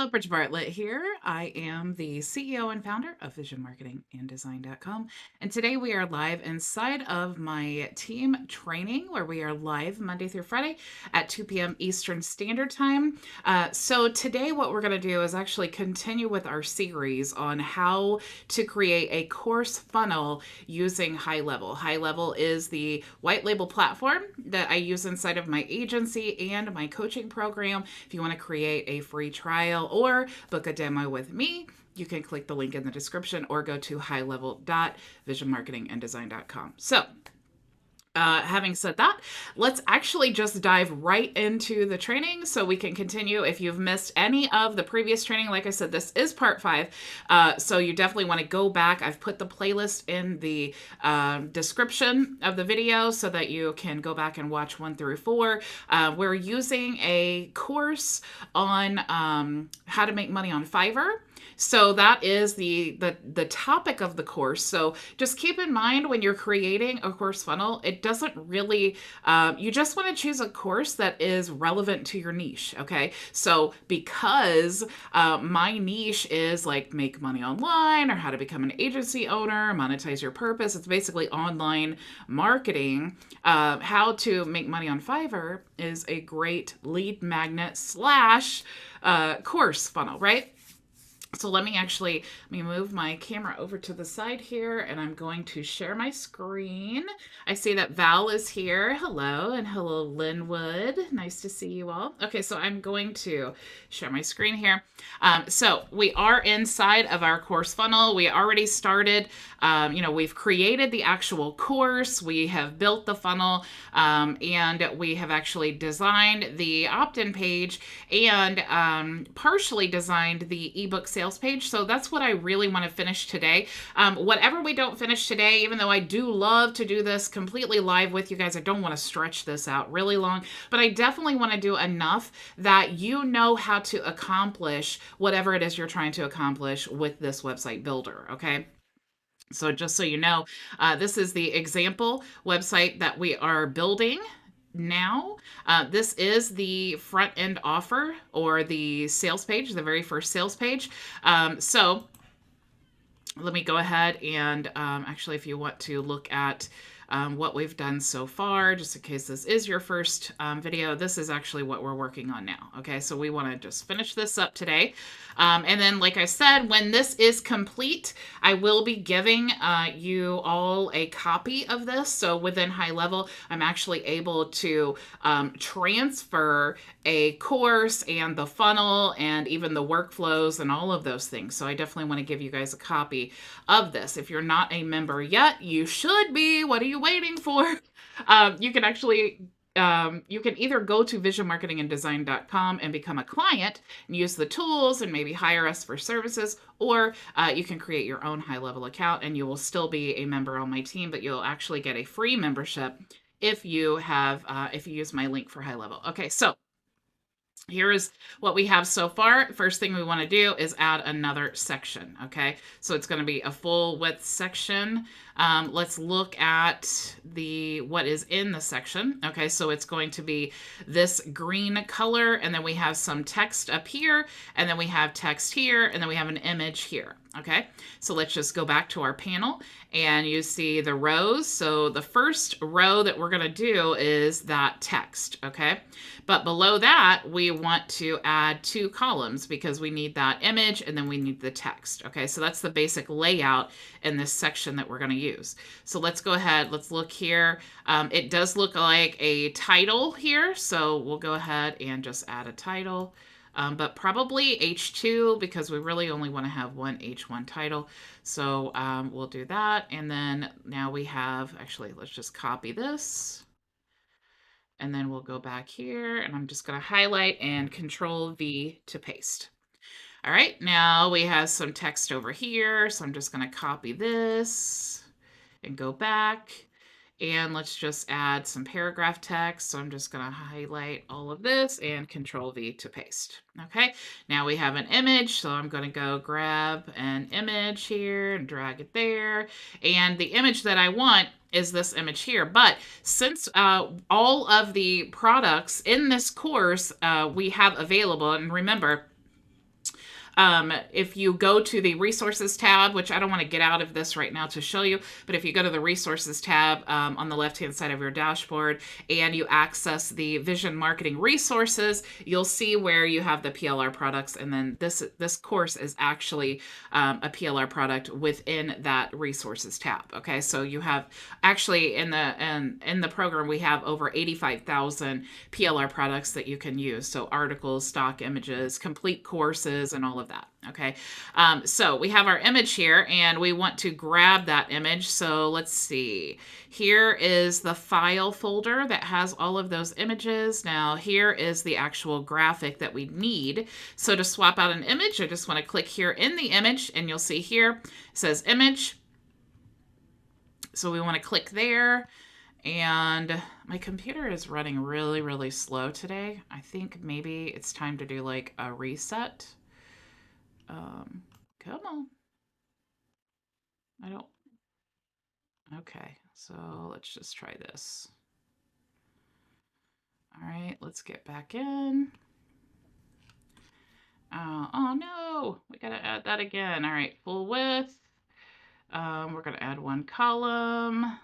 Bridget Bartlett here. I am the CEO and founder of visionmarketinganddesign.com. And today we are live inside of my team training where we are live Monday through Friday at 2 p.m. Eastern Standard Time. So today what we're going to do is actually continue with our series on how to create a course funnel using HighLevel. HighLevel is the white label platform that I use inside of my agency and my coaching program. If you want to create a free trial or book a demo with me, you can click the link in the description or go to highlevel.visionmarketinganddesign.com. So having said that, let's actually just dive right into the training so we can continue. If you've missed any of the previous training, like I said, this is part 5. So you definitely want to go back. I've put the playlist in the description of the video so that you can go back and watch 1 through 4. We're using a course on how to make money on Fiverr. So that is the topic of the course. So just keep in mind when you're creating a course funnel, it doesn't really, you just want to choose a course that is relevant to your niche. Okay. So because my niche is like make money online or how to become an agency owner, monetize your purpose. It's basically online marketing. How to make money on Fiverr is a great lead magnet / course funnel, right? So let me move my camera over to the side here and I'm going to share my screen. I see that Val is here. Hello, and hello Linwood. Nice to see you all. Okay, so I'm going to share my screen here. So we are inside of our course funnel. We already started, we've created the actual course. We have built the funnel and we have actually designed the opt-in page and partially designed the ebook sales page. So that's what I really want to finish today. Whatever we don't finish today, even though I do love to do this completely live with you guys, I don't want to stretch this out really long, but I definitely want to do enough that you know how to accomplish whatever it is you're trying to accomplish with this website builder. Okay. So just so you know, this is the example website that we are building now. This is the front end offer or the sales page, the very first sales page. So let me go ahead and actually, if you want to look at what we've done so far, just in case this is your first video, this is actually what we're working on now. Okay, so we want to just finish this up today. And then, like I said, when this is complete, I will be giving you all a copy of this. So within HighLevel, I'm actually able to transfer a course and the funnel and even the workflows and all of those things. So I definitely want to give you guys a copy of this. If you're not a member yet, you should be. What are you waiting for? You can actually you can either go to visionmarketinganddesign.com and become a client and use the tools and maybe hire us for services, or you can create your own HighLevel account and you will still be a member on my team, but you'll actually get a free membership if you have if you use my link for HighLevel. Okay, so here is what we have so far. First thing we want to do is add another section. Okay, so it's going to be a full width section. Let's look at what is in the section. Okay, so it's going to be this green color, and then we have some text up here, and then we have text here, and then we have an image here. Okay, so let's just go back to our panel and you see the rows. So the first row that we're going to do is that text. Okay, but below that, we want to add 2 columns because we need that image and then we need the text. Okay, so that's the basic layout in this section that we're going to use. So let's go ahead. Let's look here. It does look like a title here. So we'll go ahead and just add a title. But probably H2 because we really only want to have one H1 title. So we'll do that. And then now we have, actually, let's just copy this. And then we'll go back here and I'm just going to highlight and Control V to paste. All right, now we have some text over here. So I'm just going to copy this and go back. And let's just add some paragraph text. So I'm just going to highlight all of this and Control V to paste. Okay, now we have an image. So I'm going to go grab an image here and drag it there. And the image that I want is this image here. But since all of the products in this course we have available, and remember, If you go to the resources tab, which I don't want to get out of this right now to show you, but if you go to the resources tab on the left-hand side of your dashboard and you access the vision marketing resources, you'll see where you have the PLR products. And then this course is actually a PLR product within that resources tab. Okay, so you have actually in the program we have over 85,000 PLR products that you can use. So articles, stock images, complete courses, and all of that. Okay, so we have our image here and we want to grab that image. So let's see. Here is the file folder that has all of those images. Now here is the actual graphic that we need. So to swap out an image, I just want to click here in the image and you'll see here it says image. So we want to click there. And my computer is running really, really slow today. I think maybe it's time to do like a reset. Come on. I don't. Okay, so let's just try this. All right, let's get back in. Oh no, we gotta add that again. All right, full width. We're gonna add one column.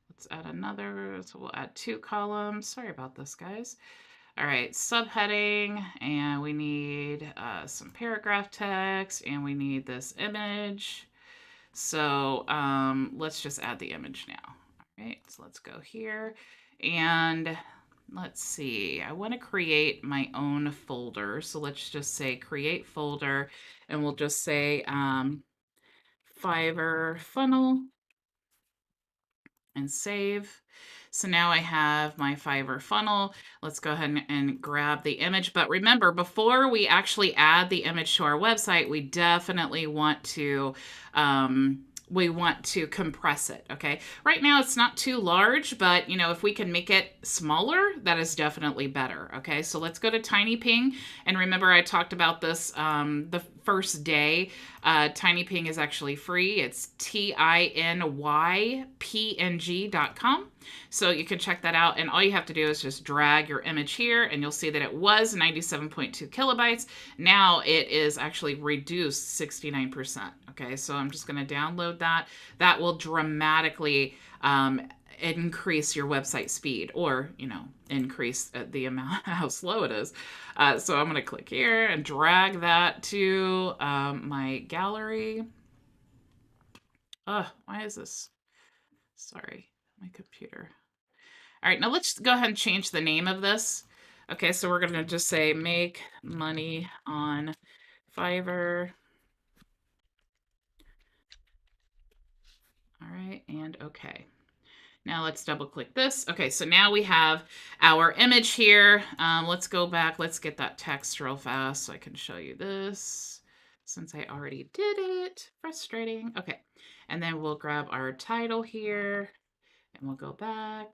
Let's add another, so we'll add 2 columns. Sorry about this, guys. All right, subheading, and we need some paragraph text, and we need this image. So let's just add the image now. All right, so let's go here, and let's see. I want to create my own folder, so let's just say create folder, and we'll just say Fiverr funnel, and save. So now I have my Fiverr funnel. Let's go ahead and grab the image. But remember, before we actually add the image to our website, we definitely want to compress it, okay? Right now it's not too large, but you know, if we can make it smaller, that is definitely better, okay? So let's go to TinyPNG, and remember I talked about this the first day. TinyPNG is actually free. It's TinyPNG.com. So you can check that out, and all you have to do is just drag your image here, and you'll see that it was 97.2 kilobytes. Now it is actually reduced 69%. Okay, so I'm just going to download that. That will dramatically increase your website speed, or you know, increase the amount how slow it is. So I'm going to click here and drag that to my gallery. Why is this? Sorry, my computer. All right, now let's go ahead and change the name of this. Okay, so we're going to just say make money on Fiverr. All right, and okay. Now let's double click this. Okay, so now we have our image here. Let's go back. Let's get that text real fast so I can show you this since I already did it. Frustrating. Okay, and then we'll grab our title here and we'll go back.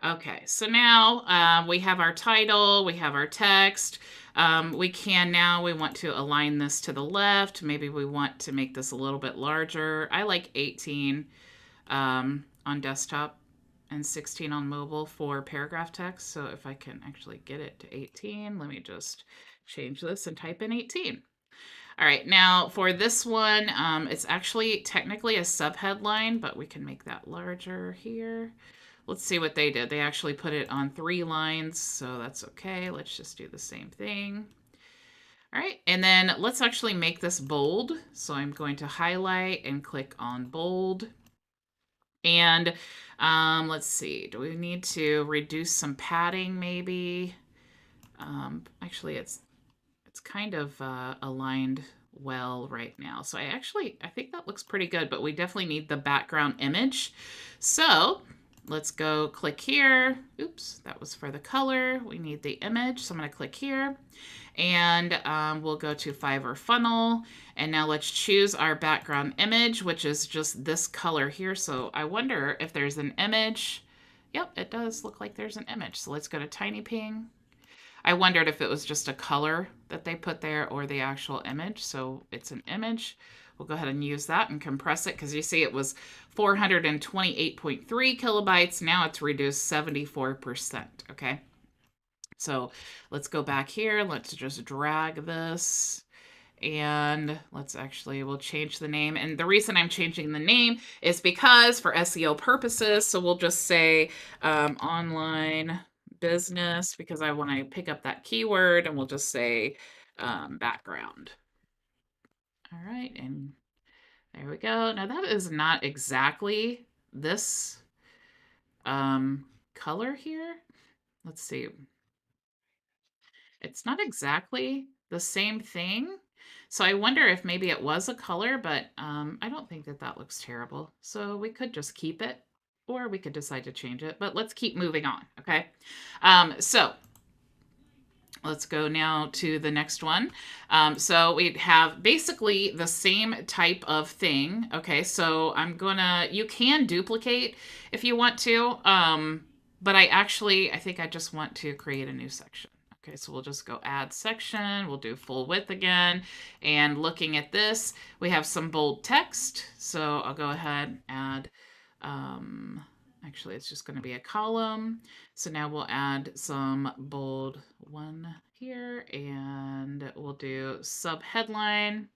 Okay, so now we have our title, we have our text. We want to align this to the left. Maybe we want to make this a little bit larger. I like 18 on desktop and 16 on mobile for paragraph text. So if I can actually get it to 18, let me just change this and type in 18. All right, now for this one, it's actually technically a subheadline, but we can make that larger here. Let's see what they did. They actually put it on 3 lines, so that's okay. Let's just do the same thing. All right, and then let's actually make this bold. So I'm going to highlight and click on bold. And let's see, do we need to reduce some padding maybe? Actually, it's kind of aligned well right now. So I think that looks pretty good, but we definitely need the background image. So let's go click here. Oops, that was for the color. We need the image. So I'm going to click here and we'll go to Fiverr funnel. And now let's choose our background image, which is just this color here. So I wonder if there's an image. Yep, it does look like there's an image. So let's go to TinyPNG. I wondered if it was just a color that they put there or the actual image. So it's an image. We'll go ahead and use that and compress it because you see it was 428.3 kilobytes. Now it's reduced 74%. Okay. So let's go back here. Let's just drag this And we'll change the name. And the reason I'm changing the name is because for SEO purposes, so we'll just say online business because I want to pick up that keyword, and we'll just say background. All right, and there we go. Now that is not exactly this color here. Let's see. It's not exactly the same thing. So I wonder if maybe it was a color, but I don't think that that looks terrible. So we could just keep it, or we could decide to change it, but let's keep moving on, okay? So let's go now to the next one. So we have basically the same type of thing. Okay, so you can duplicate if you want to, but I think I just want to create a new section. Okay, so we'll just go add section. We'll do full width again. And looking at this, we have some bold text. So I'll go ahead and add, actually, it's just going to be a column. So now we'll add some bold one here, and we'll do sub headline.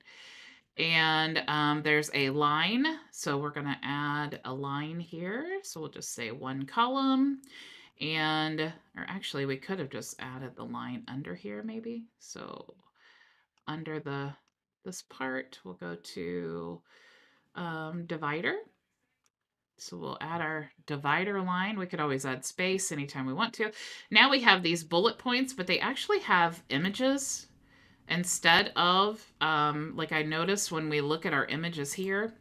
And there's a line. So we're going to add a line here. So we'll just say one column. Or actually, we could have just added the line under here, maybe. So under this part, we'll go to divider. So we'll add our divider line. We could always add space anytime we want to. Now we have these bullet points, but they actually have images instead of, like I noticed when we look at our images here,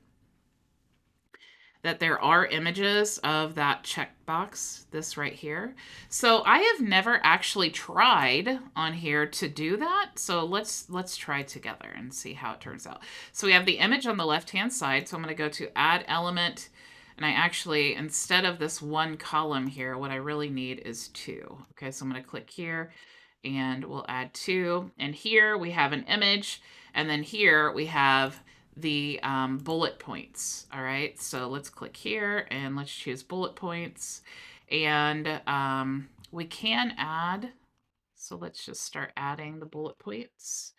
that there are images of that checkbox, this right here. So I have never actually tried on here to do that. So let's try together and see how it turns out. So we have the image on the left-hand side. So I'm going to go to add element. And I actually, instead of this one column here, what I really need is two. Okay, so I'm going to click here and we'll add two. And here we have an image. And then here we have the bullet points. All right, so let's click here and let's choose bullet points. And we can add, so let's just start adding the bullet points.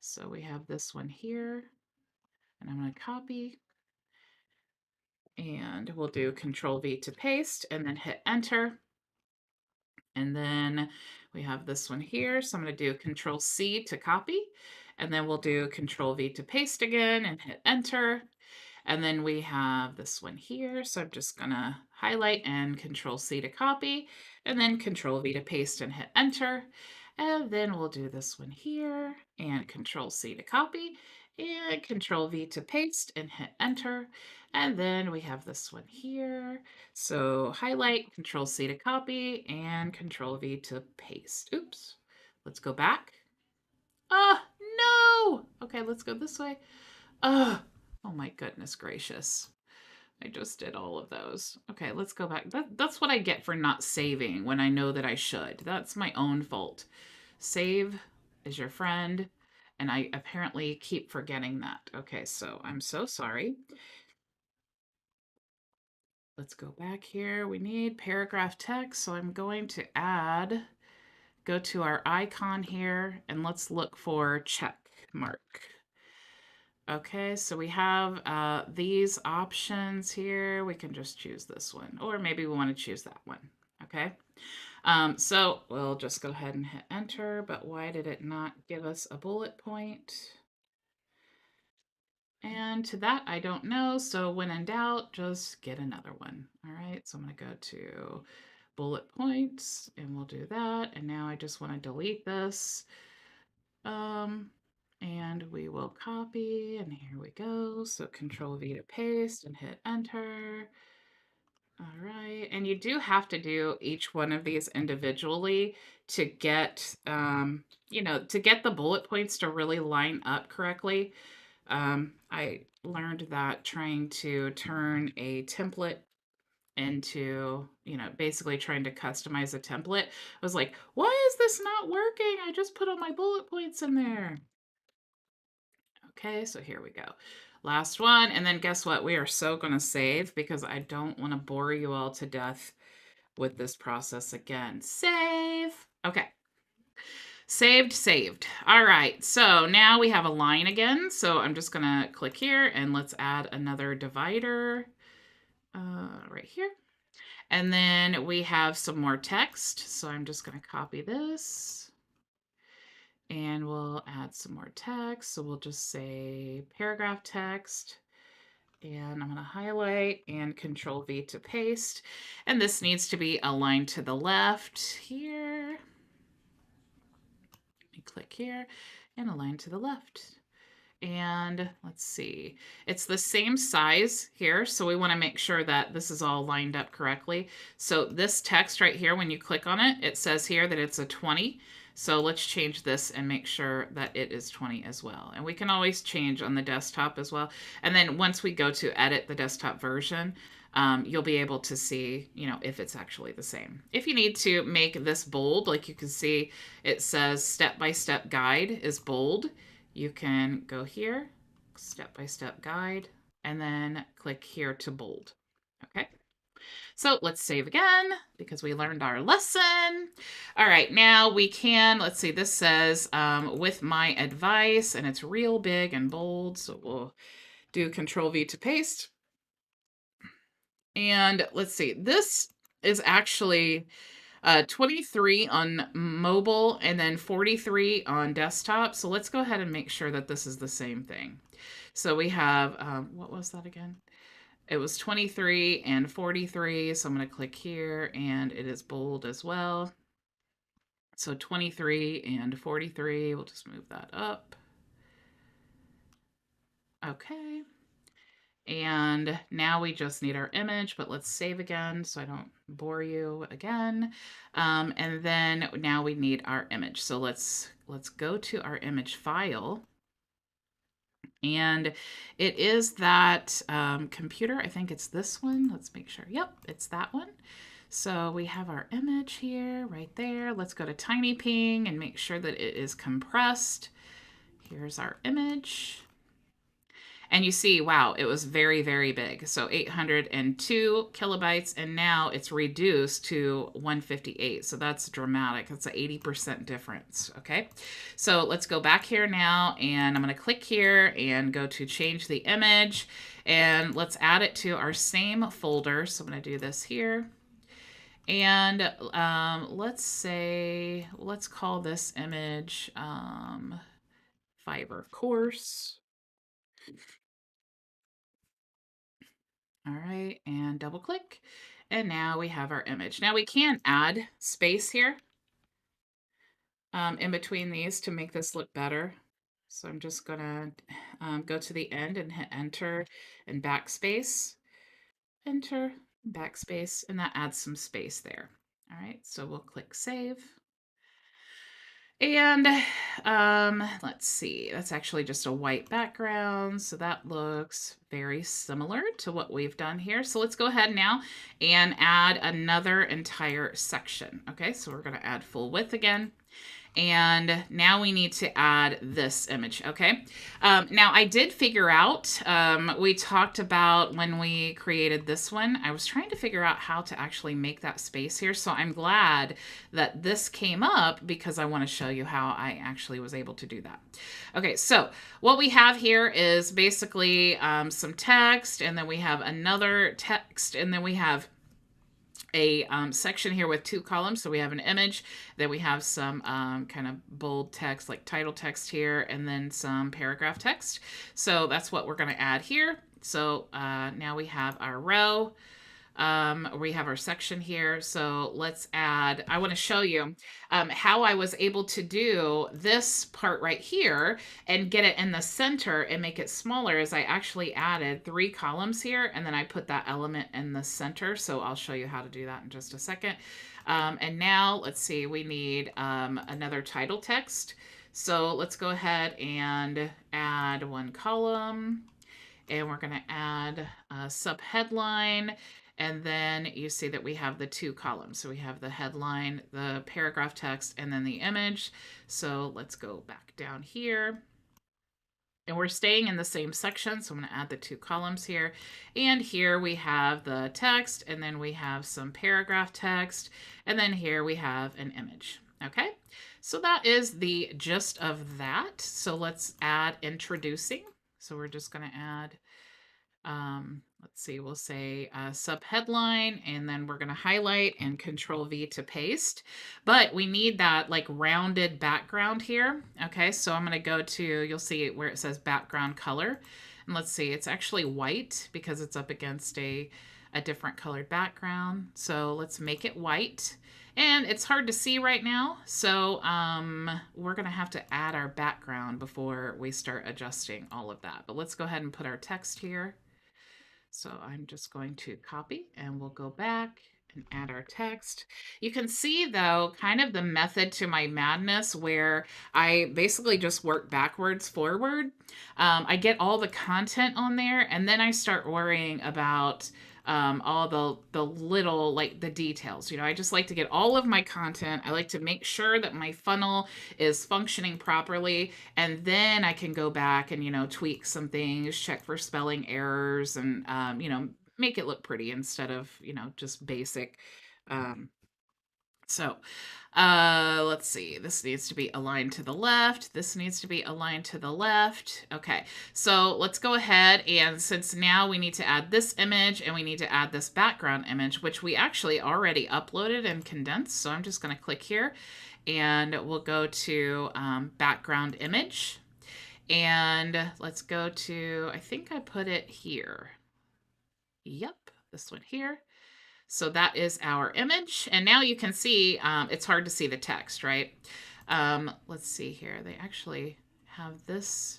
So we have this one here, and I'm going to copy. And we'll do Control V to paste and then hit enter. And then we have this one here. So I'm going to do Control C to copy. And then we'll do Control V to paste again and hit enter. And then we have this one here. So I'm just going to highlight and Control C to copy. And then Control V to paste and hit enter. And then we'll do this one here and Control C to copy and Control V to paste and hit enter. And then we have this one here. So highlight, Control C to copy, and Control V to paste. Oops. Let's go back. Oh, no. Okay, let's go this way. Oh my goodness gracious. I just did all of those. Okay, let's go back. That's what I get for not saving when I know that I should. That's my own fault. Save is your friend. And I apparently keep forgetting that. Okay, so I'm so sorry. Let's go back here. We need paragraph text. So I'm going to go to our icon here, and let's look for check mark. Okay, so we have these options here. We can just choose this one, or maybe we want to choose that one. Okay, so we'll just go ahead and hit enter, but why did it not give us a bullet point? And to that, I don't know. So when in doubt, just get another one. All right, so I'm going to go to bullet points and we'll do that. And now I just want to delete this. And we will copy, and here we go. So Control V to paste and hit enter. All right, and you do have to do each one of these individually to get, to get the bullet points to really line up correctly. I learned that trying to turn a template into, basically trying to customize a template. I was like, why is this not working? I just put all my bullet points in there. Okay, so here we go. Last one. And then guess what? We are so going to save because I don't want to bore you all to death with this process again. Save. Okay. Saved, saved. All right, so now we have a line again. So I'm just gonna click here and let's add another divider right here. And then we have some more text. So I'm just gonna copy this and we'll add some more text. So we'll just say paragraph text. And I'm going to highlight and Control V to paste. And this needs to be aligned to the left here. You click here and align to the left. And let's see, it's the same size here. So we want to make sure that this is all lined up correctly. So this text right here, when you click on it, it says here that it's a 20. So let's change this and make sure that it is 20 as well. And we can always change on the desktop as well. And then once we go to edit the desktop version, you'll be able to see, if it's actually the same. If you need to make this bold, like you can see, it says step-by-step guide is bold. You can go here, step-by-step guide, and then click here to bold. Okay. So let's save again because we learned our lesson. All right, now we can, let's see, this says with my advice, and it's real big and bold. So we'll do Control V to paste. And let's see, this is actually 23 on mobile and then 43 on desktop. So let's go ahead and make sure that this is the same thing. So we have, what was that again? It was 23 and 43. So I'm going to click here and it is bold as well. So 23 and 43, we'll just move that up. Okay. And now we just need our image, but let's save again so I don't bore you again. And then now we need our image. So let's go to our image file. And it is that computer. I think it's this one. Let's make sure. Yep, it's that one. So we have our image here, right there. Let's go to TinyPNG and make sure that it is compressed. Here's our image. And you see, wow, it was very, very big. So 802 kilobytes, and now it's reduced to 158. So that's dramatic. That's an 80% difference, okay? So let's go back here now, and I'm going to click here and go to change the image, and let's add it to our same folder. So I'm going to do this here. And let's call this image Fiverr course. All right, and double click. And now we have our image. Now we can add space here in between these to make this look better. So I'm just gonna go to the end and hit enter and backspace. Enter, backspace, and that adds some space there. All right, so we'll click save. And let's see, that's actually just a white background. So that looks very similar to what we've done here. So let's go ahead now and add another entire section. Okay, so we're going to add full width again. And now we need to add this image, okay? Now I did figure out, we talked about when we created this one, I was trying to figure out how to actually make that space here. So I'm glad that this came up because I want to show you how I actually was able to do that. Okay, so what we have here is basically some text, and then we have another text, and then we have a section here with two columns. So we have an image, then we have some kind of bold text like title text here, and then some paragraph text. So that's what we're going to add here. So now we have our row. We have our section here. So let's add, I want to show you how I was able to do this part right here and get it in the center and make it smaller, as I actually added 3 columns here, and then I put that element in the center. So I'll show you how to do that in just a second. And now let's see, we need another title text. So let's go ahead and add 1 column, and we're going to add a subheadline. And then you see that we have the 2 columns. So we have the headline, the paragraph text, and then the image. So let's go back down here. And we're staying in the same section. So I'm going to add the 2 columns here. And here we have the text, and then we have some paragraph text. And then here we have an image. Okay. So that is the gist of that. So let's add introducing. So we're just going to add, let's see, we'll say sub headline, and then we're going to highlight and Control V to paste. But we need that like rounded background here. Okay, so I'm going to go to, you'll see where it says background color. And let's see, it's actually white because it's up against a different colored background. So let's make it white. And it's hard to see right now, so we're going to have to add our background before we start adjusting all of that. But let's go ahead and put our text here. So I'm just going to copy, and we'll go back and add our text. You can see, though, kind of the method to my madness where I basically just work backwards forward. I get all the content on there, and then I start worrying about all the little, like the details. You know, I just like to get all of my content. I like to make sure that my funnel is functioning properly, and then I can go back and, you know, tweak some things, check for spelling errors, and, you know, make it look pretty instead of, you know, just basic. So let's see, this needs to be aligned to the left. This needs to be aligned to the left. Okay, so let's go ahead, and since now we need to add this image and we need to add this background image, which we actually already uploaded and condensed. So I'm just going to click here, and we'll go to background image, and let's go to, I think I put it here. Yep, this one here. So that is our image. And now you can see, it's hard to see the text, right? Let's see here. They actually have this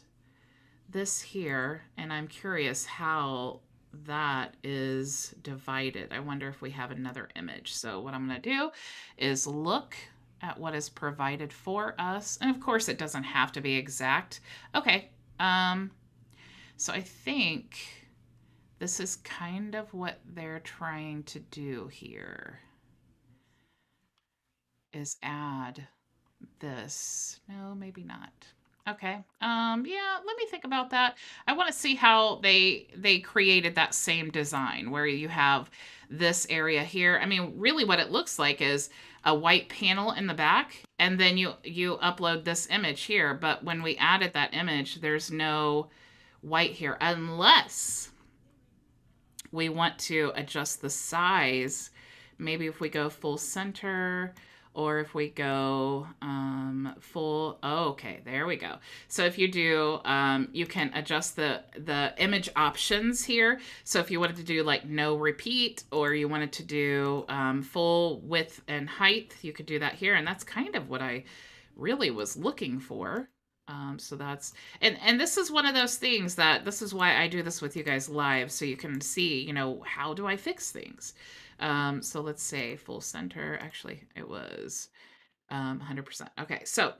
here, and I'm curious how that is divided. I wonder if we have another image. So what I'm going to do is look at what is provided for us. And of course, it doesn't have to be exact. Okay. So I think this is kind of what they're trying to do here, is add this. No, maybe not. Okay. Yeah, let me think about that. I want to see how they created that same design where you have this area here. I mean, really what it looks like is a white panel in the back, and then you upload this image here. But when we added that image, there's no white here, unless we want to adjust the size. Maybe if we go full center, or if we go full, oh, okay, there we go. So if you do, you can adjust the image options here. So if you wanted to do like no repeat, or you wanted to do full width and height, you could do that here. And that's kind of what I really was looking for. So that's, and this is one of those things that, this is why I do this with you guys live, so you can see, you know, how do I fix things? So let's say full center, actually it was 100%. Okay, so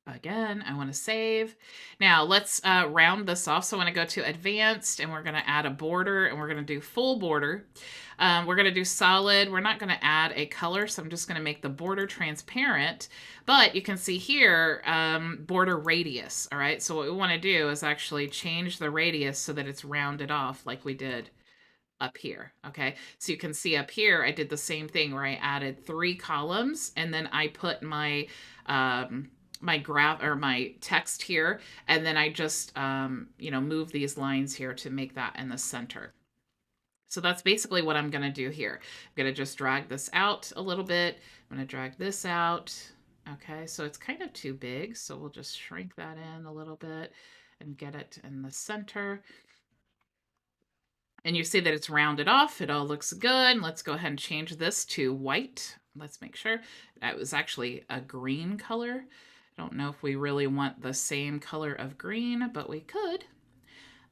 again, I want to save. Now let's round this off. So I want to go to advanced, and we're going to add a border, and we're going to do full border. We're going to do solid. We're not going to add a color, so I'm just going to make the border transparent. But you can see here, border radius. All right, so what we want to do is actually change the radius so that it's rounded off like we did up here. Okay, so you can see up here I did the same thing where I added 3 columns, and then I put my my graph or my text here, and then I just you know, move these lines here to make that in the center. So that's basically what I'm going to do here. I'm going to just drag this out a little bit. I'm going to drag this out. Okay, so it's kind of too big, so we'll just shrink that in a little bit and get it in the center. And you see that it's rounded off. It all looks good. Let's go ahead and change this to white. Let's make sure. That was actually a green color. I don't know if we really want the same color of green, but we could.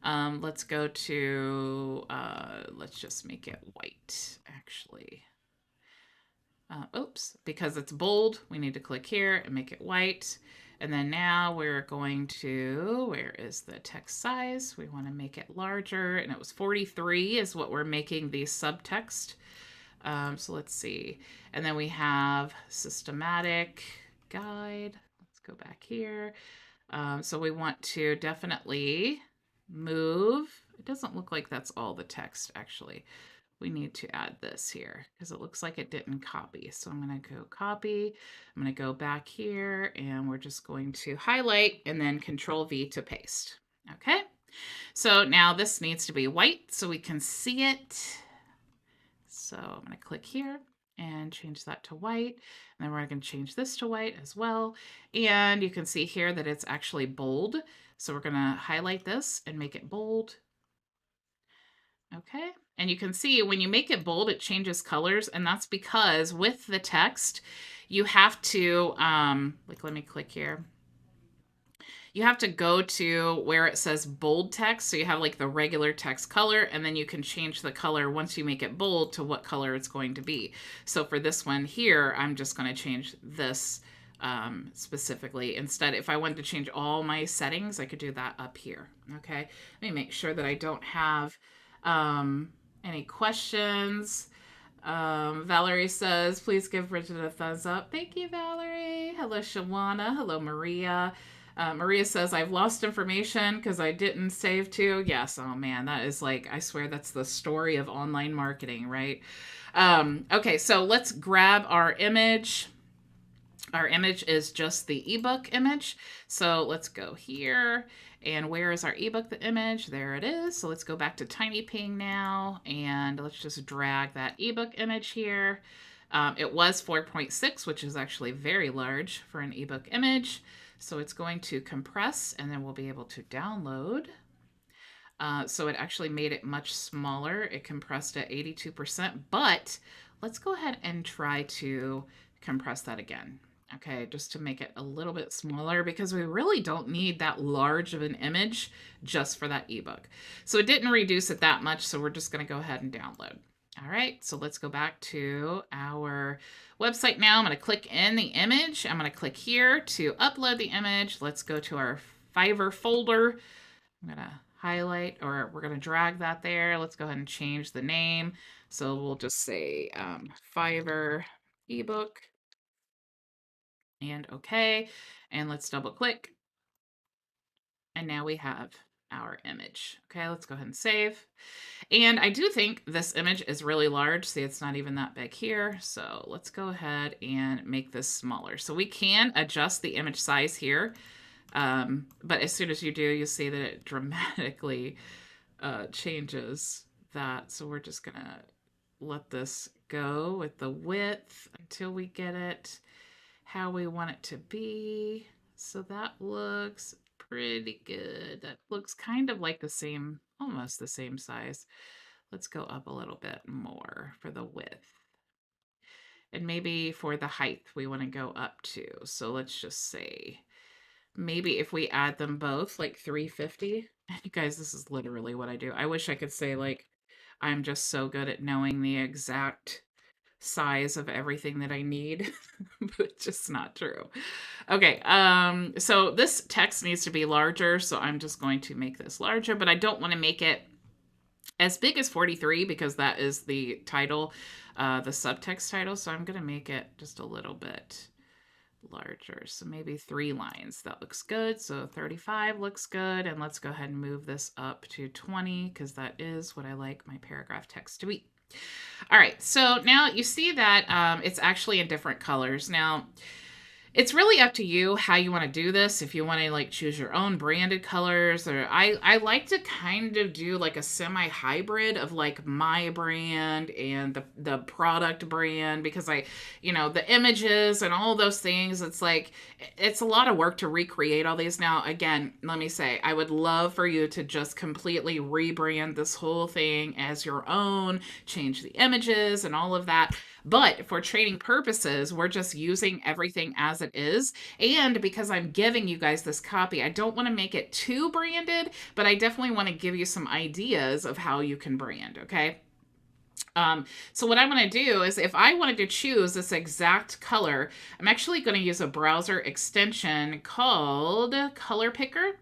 Let's go to, let's just make it white, actually. Oops, because it's bold, we need to click here and make it white. And then now we're going to, where is the text size? We want to make it larger, and it was 43 is what we're making the subtext. So let's see. And then we have systematic guide. Let's go back here. So we want to definitely move. It doesn't look like that's all the text, actually. we need to add this here because it looks like it didn't copy. So I'm going to go copy. I'm going to go back here and we're just going to highlight and then Control V to paste. Okay. So now this needs to be white so we can see it. So I'm going to click here and change that to white. And then we're going to change this to white as well. And you can see here that it's actually bold. So we're going to highlight this and make it bold. Okay. And you can see when you make it bold, it changes colors. And that's because with the text, you have to, let me click here. You have to go to where it says bold text. So you have like the regular text color, and then you can change the color once you make it bold to what color it's going to be. So for this one here, I'm just going to change this specifically. Instead, if I wanted to change all my settings, I could do that up here. Okay. Let me make sure that I don't have any questions. Valerie says, please give Bridget a thumbs up. Thank you, Valerie. Hello, Shawana. Hello, Maria. Maria says, I've lost information because I didn't save to. Yes. Oh man, that is like, I swear that's the story of online marketing, right? Okay. So let's grab our image. Our image is just the ebook image. So let's go here. And where is our ebook, the image? There it is. So let's go back to TinyPNG now. And let's just drag that ebook image here. It was 4.6, which is actually very large for an ebook image. So it's going to compress and then we'll be able to download. So it actually made it much smaller. It compressed at 82%, but let's go ahead and try to compress that again. Okay, just to make it a little bit smaller because we really don't need that large of an image just for that ebook. So it didn't reduce it that much, so we're just going to go ahead and download. All right, so let's go back to our website now. I'm going to click in the image. I'm going to click here to upload the image. Let's go to our Fiverr folder. I'm going to highlight, or we're going to drag that there. Let's go ahead and change the name. So we'll just say Fiverr ebook. And okay, and let's double click. And now we have our image. Okay, let's go ahead and save. And I do think this image is really large. See, it's not even that big here. So let's go ahead and make this smaller. So we can adjust the image size here. But as soon as you do, you'll see that it dramatically changes that. So we're just gonna let this go with the width until we get it how we want it to be. So that looks pretty good. That looks kind of like the same, almost the same size. Let's go up a little bit more for the width. And maybe for the height, we want to go up too. So let's just say, maybe if we add them both, like 350. You guys, this is literally what I do. I wish I could say like, I'm just so good at knowing the exact size of everything that I need, but it's just not true. Okay, so this text needs to be larger, so I'm just going to make this larger, but I don't want to make it as big as 43 because that is the title, the subtext title, so I'm going to make it just a little bit larger. So maybe 3 lines. That looks good. So 35 looks good. And let's go ahead and move this up to 20 because that is what I like my paragraph text to be. All right, so now you see that it's actually in different colors. Now, it's really up to you how you want to do this. If you want to like choose your own branded colors, or I like to kind of do like a semi-hybrid of like my brand and the product brand, because the images and all those things, it's like, it's a lot of work to recreate all these. Now, again, let me say, I would love for you to just completely rebrand this whole thing as your own, change the images and all of that. But for training purposes, we're just using everything as it is. And because I'm giving you guys this copy, I don't want to make it too branded, but I definitely want to give you some ideas of how you can brand, okay? So what I'm going to do is if I wanted to choose this exact color, I'm actually going to use a browser extension called Color Picker.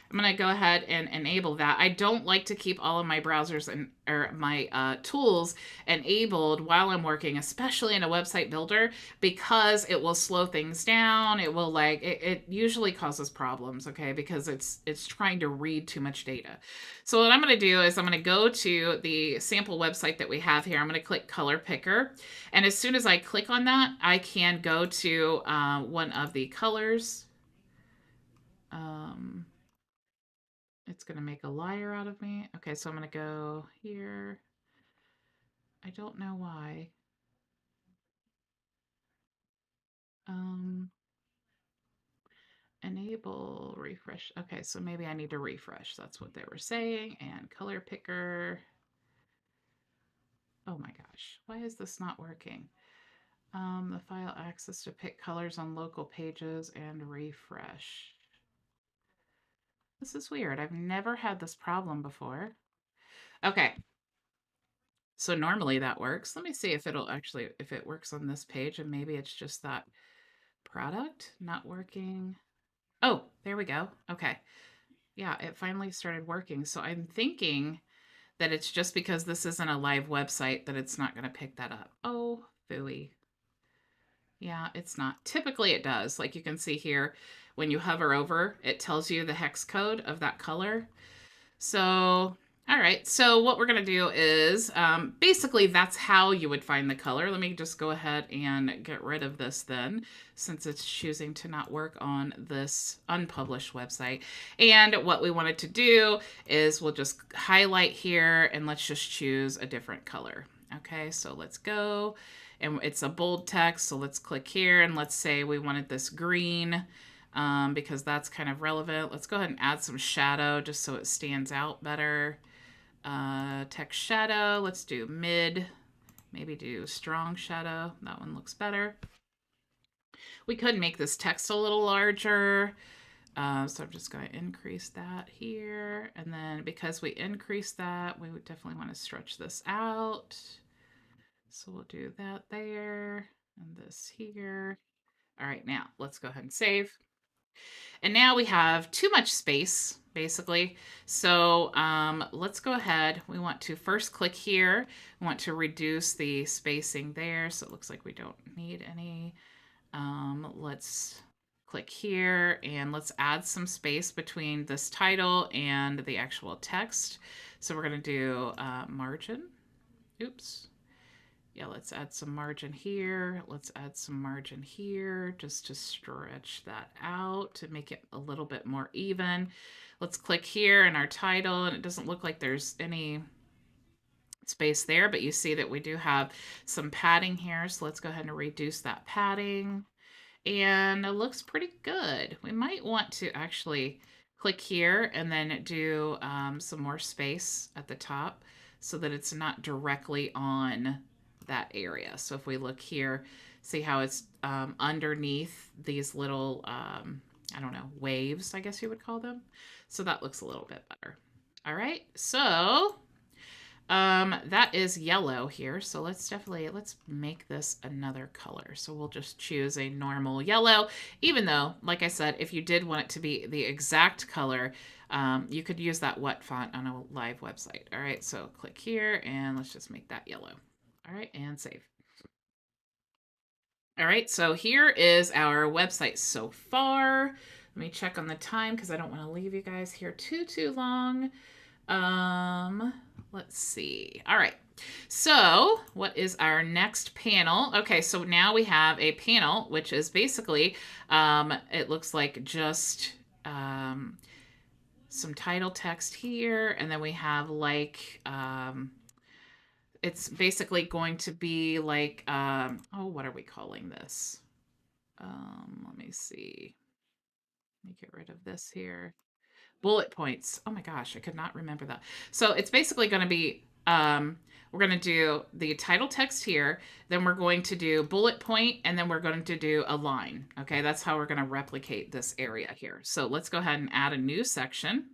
I'm going to go ahead and enable that. I don't like to keep all of my browsers and or my tools enabled while I'm working, especially in a website builder, because it will slow things down. It will it usually causes problems, okay? Because it's trying to read too much data. So what I'm going to do is I'm going to go to the sample website that we have here. I'm going to click color picker. And as soon as I click on that, I can go to one of the colors. It's going to make a liar out of me. Okay, so I'm going to go here. I don't know why. Um, enable refresh. Okay, so maybe I need to refresh. That's what they were saying. And color picker. Oh my gosh, why is this not working? The file access to pick colors on local pages and refresh. This is weird. I've never had this problem before. Okay, so normally that works. Let me see if if it works on this page, and maybe it's just that product not working. Oh, there we go. Okay. Yeah, it finally started working. So I'm thinking that it's just because this isn't a live website that it's not going to pick that up. Oh, phooey. Yeah, it's not. Typically it does. Like you can see here, when you hover over, it tells you the hex code of that color. So, all right. So what we're going to do is basically that's how you would find the color. Let me just go ahead and get rid of this then, since it's choosing to not work on this unpublished website. And what we wanted to do is we'll just highlight here and let's just choose a different color. Okay, so let's go. And it's a bold text. So let's click here and let's say we wanted this green. Because that's kind of relevant. Let's go ahead and add some shadow just so it stands out better. Text shadow, let's do mid, maybe do strong shadow. That one looks better. We could make this text a little larger. So I'm just going to increase that here. And then because we increase that, we would definitely want to stretch this out. So we'll do that there and this here. All right, now let's go ahead and save. And now we have too much space, basically. So let's go ahead. We want to first click here. We want to reduce the spacing there. So it looks like we don't need any. Let's click here and let's add some space between this title and the actual text. So we're going to do margin. Oops. Yeah, let's add some margin here. Let's add some margin here just to stretch that out to make it a little bit more even. Let's click here in our title, and it doesn't look like there's any space there, but you see that we do have some padding here. So let's go ahead and reduce that padding. And it looks pretty good. We might want to actually click here and then do some more space at the top so that it's not directly on that area. So if we look here, see how it's underneath these little, I don't know, waves, I guess you would call them. So that looks a little bit better. All right, so that is yellow here. So let's make this another color. So we'll just choose a normal yellow, even though, like I said, if you did want it to be the exact color, you could use that wet font on a live website. All right, so click here and let's just make that yellow. All right, and save. All right, so here is our website so far. Let me check on the time because I don't want to leave you guys here too long. Let's see. All right. So what is our next panel? Okay, so now we have a panel, which is basically, it looks like just some title text here. And then we have like, it's basically going to be like, oh, what are we calling this? Let me see. Let me get rid of this here. Bullet points. Oh my gosh, I could not remember that. So it's basically going to be, we're going to do the title text here, then we're going to do bullet point, and then we're going to do a line. Okay, that's how we're going to replicate this area here. So let's go ahead and add a new section.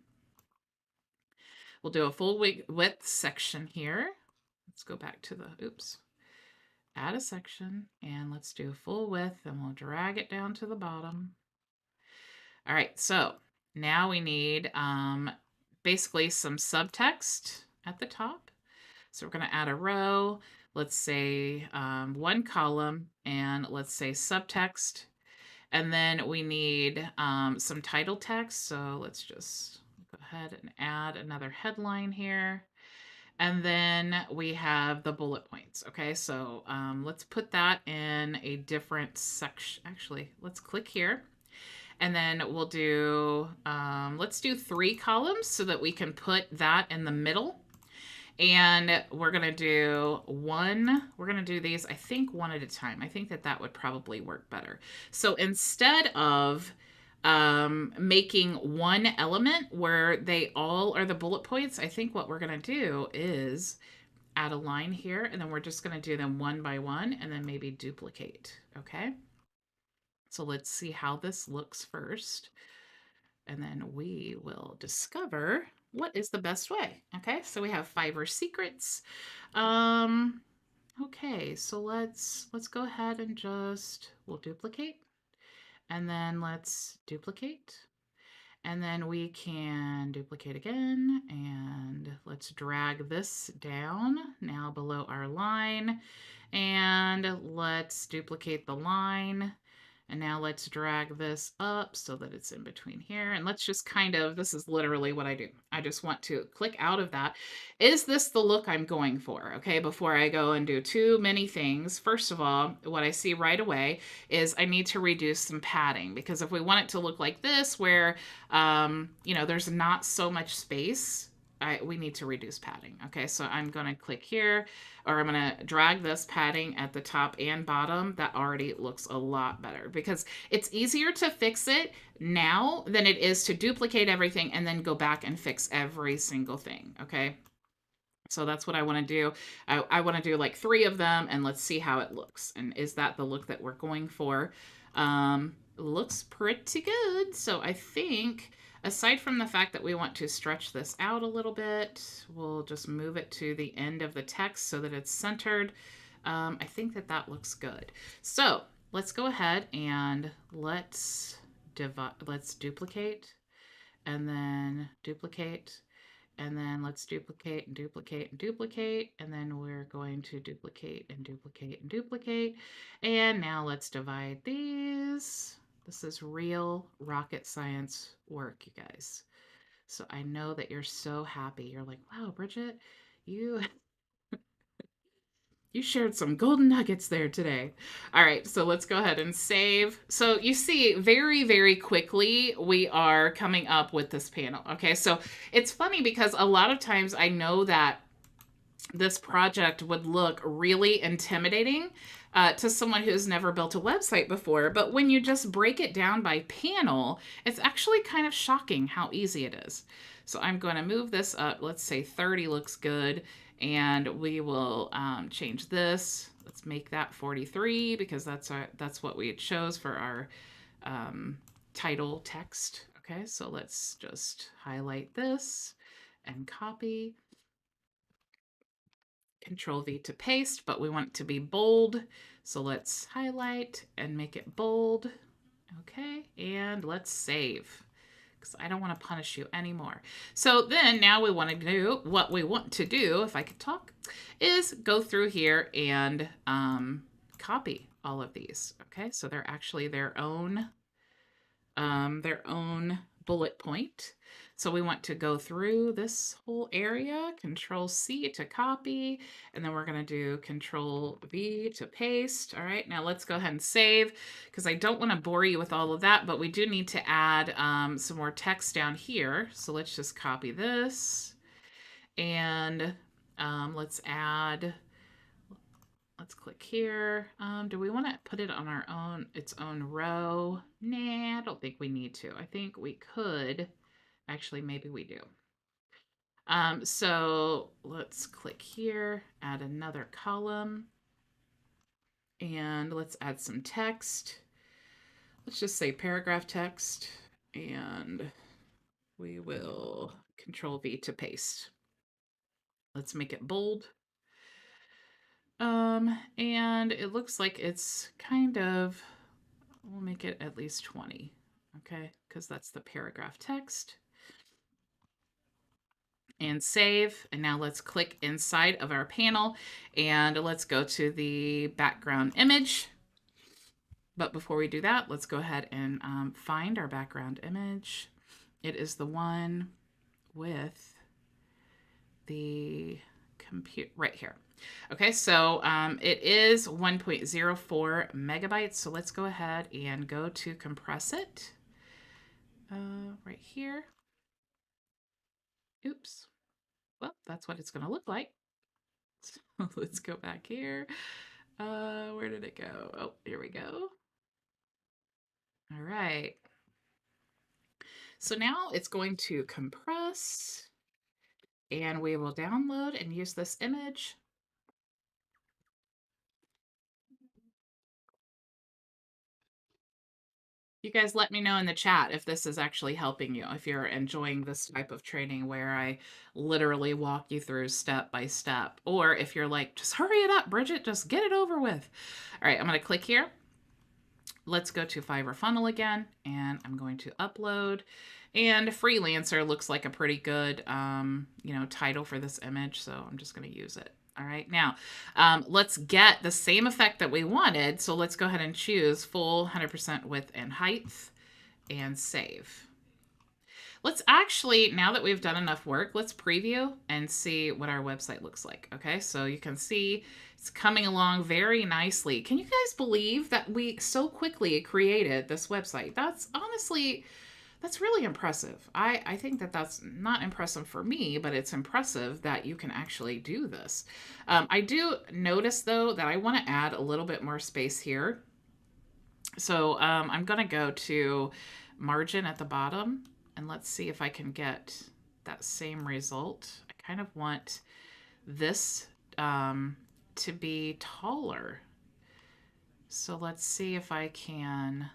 We'll do a full width section here. Let's go back to the, oops, add a section, and let's do full width, and we'll drag it down to the bottom. All right, so now we need basically some subtext at the top. So we're going to add a row, let's say one column, and let's say subtext. And then we need some title text. So let's just go ahead and add another headline here. And then we have the bullet points. Okay, so let's put that in a different section. Actually, let's click here. And then we'll do, let's do 3 columns so that we can put that in the middle. And we're going to do we're going to do these, I think, one at a time. I think that would probably work better. So instead of making one element where they all are the bullet points, I think what we're going to do is add a line here, and then we're just going to do them one by one and then maybe duplicate. Okay. So let's see how this looks first. And then we will discover what is the best way. Okay, so we have Fiverr secrets. Okay, so let's go ahead and we'll duplicate, and then let's duplicate, and then we can duplicate again, and let's drag this down now below our line, and let's duplicate the line. And now let's drag this up so that it's in between here. And let's just this is literally what I do. I just want to click out of that. Is this the look I'm going for? Okay, before I go and do too many things, first of all, what I see right away is I need to reduce some padding, because if we want it to look like this, where, there's not so much space, we need to reduce padding. Okay, so I'm going to click here, or I'm going to drag this padding at the top and bottom. That already looks a lot better, because it's easier to fix it now than it is to duplicate everything and then go back and fix every single thing. Okay, so that's what I want to do. I want to do like 3 of them, and let's see how it looks. And is that the look that we're going for? Looks pretty good. So I think, aside from the fact that we want to stretch this out a little bit, we'll just move it to the end of the text so that it's centered. I think that looks good. So let's go ahead and let's duplicate, and then duplicate, and then let's duplicate and duplicate and duplicate, and then we're going to duplicate and duplicate and duplicate. And now let's divide these. This is real rocket science work, you guys. So I know that you're so happy. You're like, wow, Bridget, you you shared some golden nuggets there today. All right, so let's go ahead and save. So you see, very, very quickly, we are coming up with this panel. Okay, so it's funny because a lot of times I know that this project would look really intimidating to someone who's never built a website before. But when you just break it down by panel, it's actually kind of shocking how easy it is. So I'm going to move this up. Let's say 30 looks good. And we will change this. Let's make that 43, because that's what we chose for our title text. Okay, so let's just highlight this and copy. Control V to paste, but we want it to be bold. So let's highlight and make it bold. Okay, and let's save, because I don't want to punish you anymore. So then now we want to do what we want to do, if I could talk, is go through here and copy all of these. Okay, so they're actually their own bullet point. So we want to go through this whole area, Control C to copy, and then we're going to do Control V to paste. All right, now let's go ahead and save, because I don't want to bore you with all of that, but we do need to add some more text down here. So let's just copy this, and let's click here. Do we want to put it on its own row? Nah, I don't think we need to. I think we could. Actually, maybe we do. So let's click here, add another column, and let's add some text. Let's just say paragraph text, and we will Control V to paste. Let's make it bold. And it looks like it's we'll make it at least 20. okay, because that's the paragraph text. And save. And now let's click inside of our panel and let's go to the background image. But before we do that, let's go ahead and find our background image. It is the one with the compute right here. Okay, so it is 1.04 megabytes. So let's go ahead and go to compress it right here. Oops. Well, that's what it's going to look like. So let's go back here. Where did it go? Oh, here we go. All right. So now it's going to compress and we will download and use this image. You guys let me know in the chat if this is actually helping you, if you're enjoying this type of training where I literally walk you through step by step, or if you're like, just hurry it up, Bridget, just get it over with. All right, I'm going to click here. Let's go to Fiverr funnel again, and I'm going to upload. And freelancer looks like a pretty good, title for this image, so I'm just going to use it. All right, now let's get the same effect that we wanted. So let's go ahead and choose full 100% width and height and save. Let's actually, now that we've done enough work, let's preview and see what our website looks like. Okay, so you can see it's coming along very nicely. Can you guys believe that we so quickly created this website? That's honestly, that's really impressive. I think that that's not impressive for me, but it's impressive that you can actually do this. I do notice, though, that I want to add a little bit more space here. So I'm going to go to margin at the bottom, and let's see if I can get that same result. I kind of want this to be taller. So let's see if I can...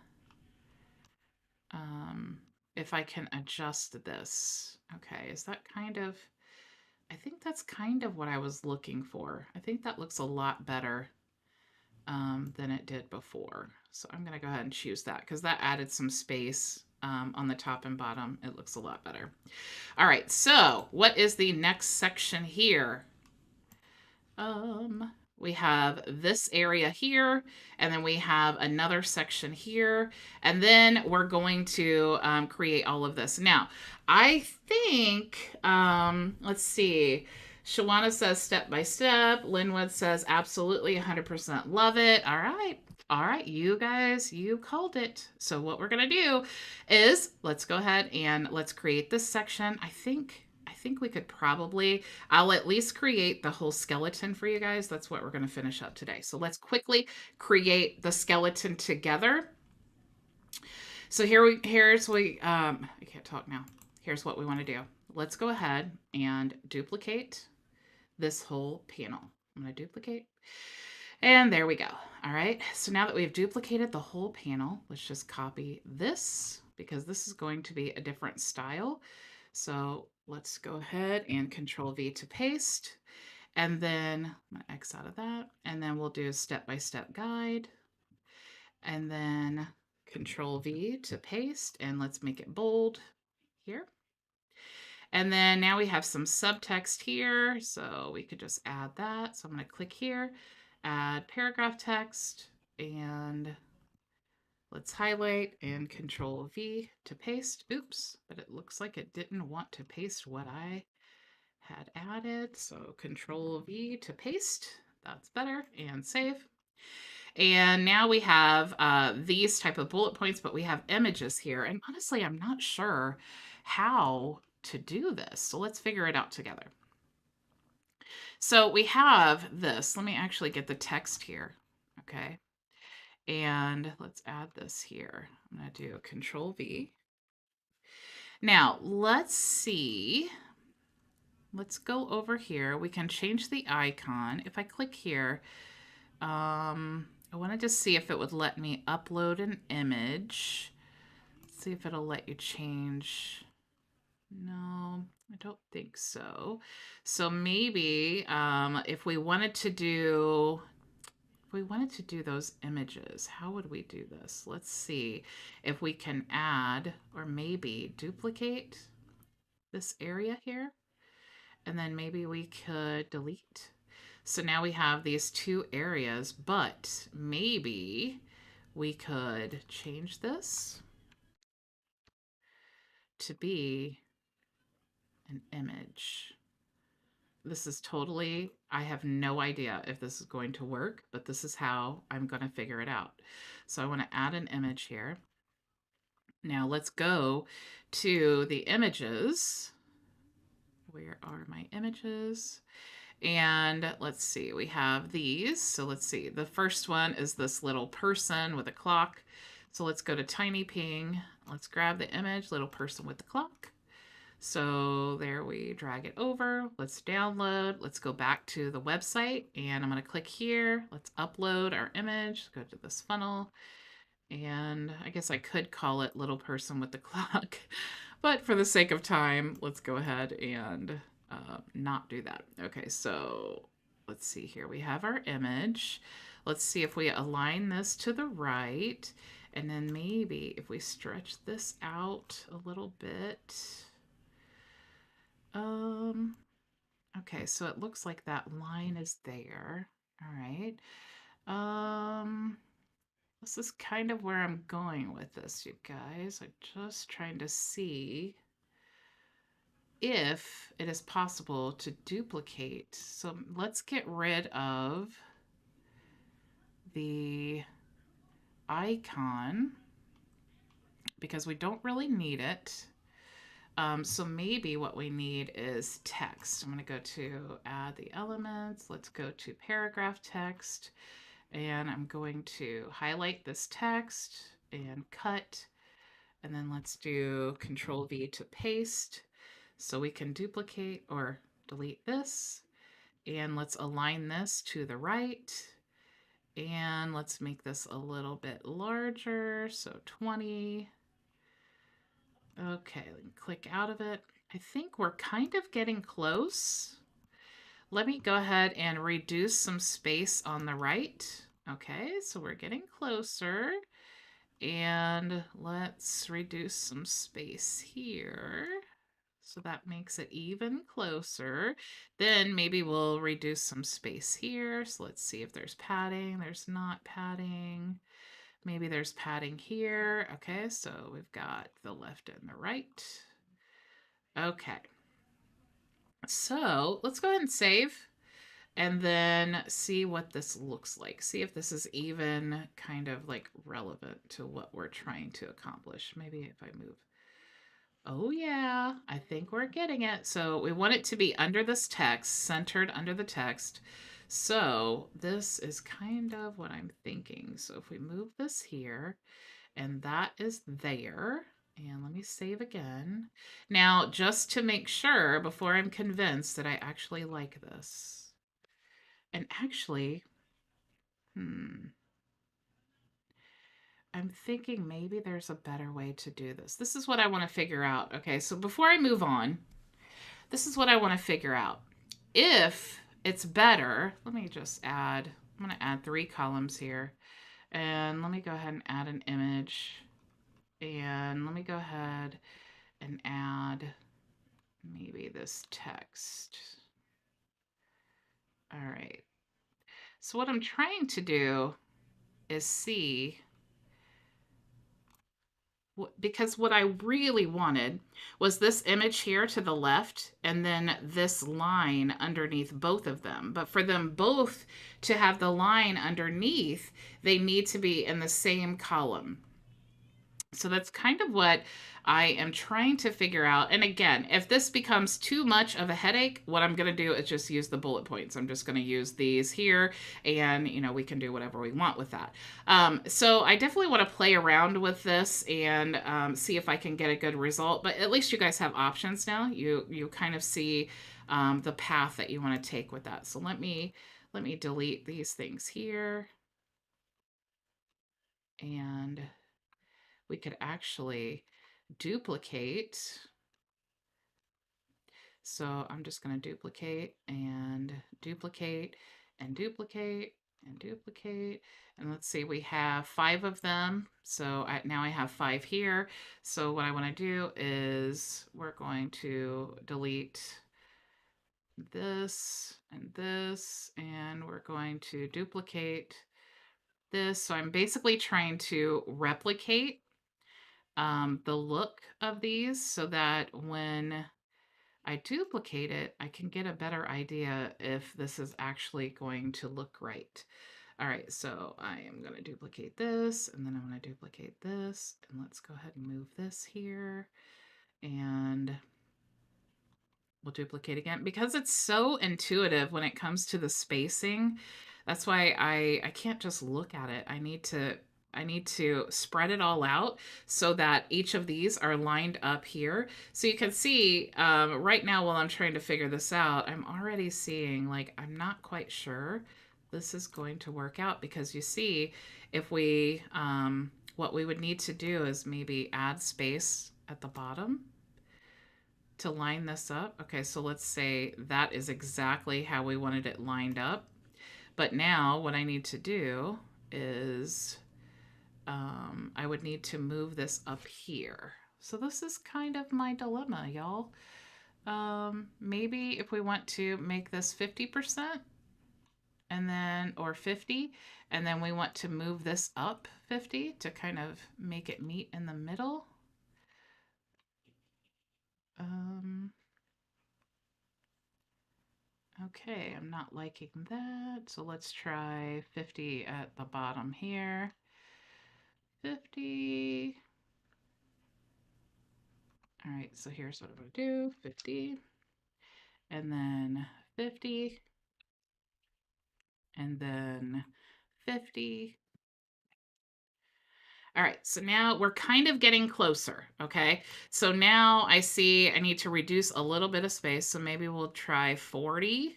adjust this. Okay, is that kind of, I think that's kind of what I was looking for. I think that looks a lot better than it did before. So I'm gonna go ahead and choose that because that added some space on the top and bottom. It looks a lot better. All right, so what is the next section here? We have this area here, and then we have another section here, and then we're going to create all of this. Now, I think, let's see, Shawana says step by step. Linwood says absolutely 100% love it. All right. All right, you guys, you called it. So what we're going to do is let's go ahead and let's create this section. I think we could probably, I'll at least create the whole skeleton for you guys. That's what we're going to finish up today. So let's quickly create the skeleton together. So I can't talk now. Here's what we want to do. Let's go ahead and duplicate this whole panel. I'm going to duplicate. And there we go. All right. So now that we've duplicated the whole panel, let's just copy this because this is going to be a different style. So let's go ahead and Control V to paste. And then I'm going to X out of that. And then we'll do a step-by-step guide. And then Control V to paste. And let's make it bold here. And then now we have some subtext here. So we could just add that. So I'm going to click here, add paragraph text, and let's highlight and Control V to paste. Oops, but it looks like it didn't want to paste what I had added. So Control V to paste. That's better. And save. And now we have these type of bullet points, but we have images here. And honestly, I'm not sure how to do this. So let's figure it out together. So we have this. Let me actually get the text here. Okay. And let's add this here. I'm going to do Control V. Now, let's see. Let's go over here. We can change the icon. If I click here, I wanted to see if it would let me upload an image. Let's see if it'll let you change. No, I don't think so. So maybe if we wanted to do, if we wanted to do those images, how would we do this? Let's see if we can add or maybe duplicate this area here. And then maybe we could delete. So now we have these two areas, but maybe we could change this to be an image. This is totally, I have no idea if this is going to work, but this is how I'm going to figure it out. So I want to add an image here. Now let's go to the images. Where are my images? And let's see, we have these. So let's see, the first one is this little person with a clock. So let's go to TinyPNG. Let's grab the image, little person with the clock. So there we drag it over. Let's download. Let's go back to the website and I'm going to click here. Let's upload our image. Go to this funnel. And I guess I could call it little person with the clock. But for the sake of time, let's go ahead and not do that. Okay, so let's see here. We have our image. Let's see if we align this to the right. And then maybe if we stretch this out a little bit. Okay, so it looks like that line is there. All right. This is kind of where I'm going with this, you guys. I'm just trying to see if it is possible to duplicate. So let's get rid of the icon because we don't really need it. So maybe what we need is text. I'm going to go to add the elements. Let's go to paragraph text. And I'm going to highlight this text and cut. And then let's do Control V to paste. So we can duplicate or delete this. And let's align this to the right. And let's make this a little bit larger. So 20. Okay, click out of it. I think we're kind of getting close. Let me go ahead and reduce some space on the right. Okay, so we're getting closer. And let's reduce some space here. So that makes it even closer. Then maybe we'll reduce some space here. So let's see if there's padding. There's not padding. Maybe there's padding here. Okay, so we've got the left and the right. Okay. So let's go ahead and save and then see what this looks like. See if this is even kind of like relevant to what we're trying to accomplish. Maybe if I move. Oh yeah, I think we're getting it. So we want it to be under this text, centered under the text. So this is kind of what I'm thinking. So if we move this here and that is there, and let me save again. Now, just to make sure before I'm convinced that I actually like this. And actually, I'm thinking maybe there's a better way to do this. This is what I want to figure out. Okay, so before I move on, this is what I want to figure out. If it's better, let me just add, I'm going to add 3 columns here. And let me go ahead and add an image. And let me go ahead and add maybe this text. All right. So what I'm trying to do is see, because what I really wanted was this image here to the left and then this line underneath both of them. But for them both to have the line underneath, they need to be in the same column. So that's kind of what I am trying to figure out. And again, if this becomes too much of a headache, what I'm going to do is just use the bullet points. I'm just going to use these here and, you know, we can do whatever we want with that. So I definitely want to play around with this and see if I can get a good result. But at least you guys have options now. You kind of see the path that you want to take with that. So let me delete these things here. And we could actually duplicate. So I'm just going to duplicate and duplicate and duplicate. and duplicate. And let's see, we have 5 of them. So now I have 5 here. So what I want to do is we're going to delete this, and we're going to duplicate this. So I'm basically trying to replicate the look of these so that when I duplicate it, I can get a better idea if this is actually going to look right. All right, so I am going to duplicate this, and then I'm going to duplicate this, and let's go ahead and move this here, and we'll duplicate again. Because it's so intuitive when it comes to the spacing, that's why I can't just look at it. I need to spread it all out so that each of these are lined up here. So you can see right now while I'm trying to figure this out, I'm already seeing like I'm not quite sure this is going to work out, because you see if we what we would need to do is maybe add space at the bottom to line this up. Okay, so let's say that is exactly how we wanted it lined up. But now what I need to do is I would need to move this up here. So this is kind of my dilemma, y'all. Maybe if we want to make this 50% and then, or 50, and then we want to move this up 50 to kind of make it meet in the middle. Okay, I'm not liking that. So let's try 50 at the bottom here. 50. All right, so here's what I'm going to do. 50. And then 50. And then 50. All right, so now we're kind of getting closer, okay? So now I see I need to reduce a little bit of space, so maybe we'll try 40.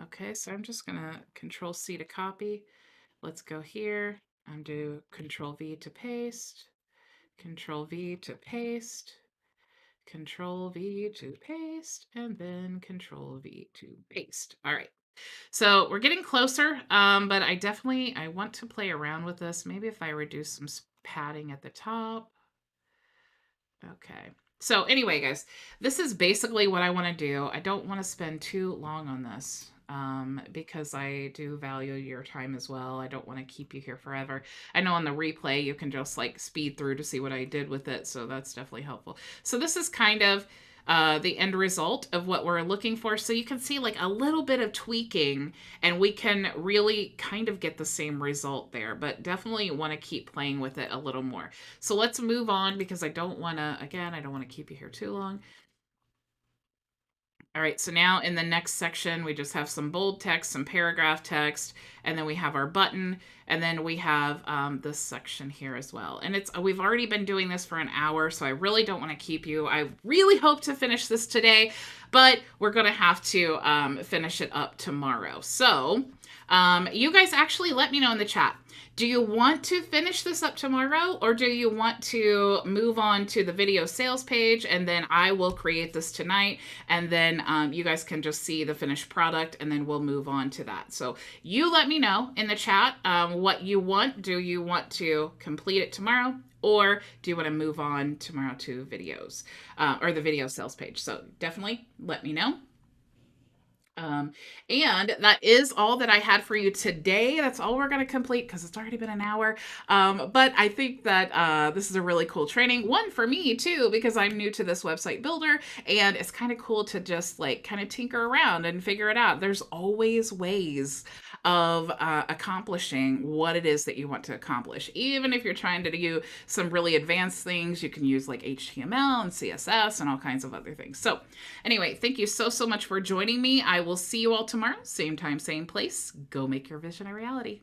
Okay, so I'm just gonna Control C to copy. Let's go here, undo Control V to paste, Control V to paste, Control V to paste, and then Control V to paste. All right. So we're getting closer, but I want to play around with this. Maybe if I reduce some padding at the top. Okay. So anyway, guys, this is basically what I want to do. I don't want to spend too long on this because I do value your time as well. I don't want to keep you here forever. I know on the replay, you can just like speed through to see what I did with it. So that's definitely helpful. So this is kind of the end result of what we're looking for. So you can see like a little bit of tweaking and we can really kind of get the same result there, but definitely want to keep playing with it a little more. So let's move on because I don't want to keep you here too long. All right, so now in the next section, we just have some bold text, some paragraph text, and then we have our button, and then we have this section here as well. And we've already been doing this for an hour, so I really don't want to keep you. I really hope to finish this today, but we're going to have to finish it up tomorrow. So you guys actually let me know in the chat. Do you want to finish this up tomorrow, or do you want to move on to the video sales page and then I will create this tonight and then you guys can just see the finished product and then we'll move on to that. So you let me know in the chat what you want. Do you want to complete it tomorrow, or do you want to move on tomorrow to videos or the video sales page? So definitely let me know. And that is all that I had for you today. That's all we're going to complete because it's already been an hour. But I think that this is a really cool training. One for me too, because I'm new to this website builder and it's kind of cool to just like kind of tinker around and figure it out. There's always ways of accomplishing what it is that you want to accomplish. Even if you're trying to do some really advanced things, you can use like HTML and CSS and all kinds of other things. So anyway, thank you so much for joining me. I will see you all tomorrow, same time, same place. Go make your vision a reality.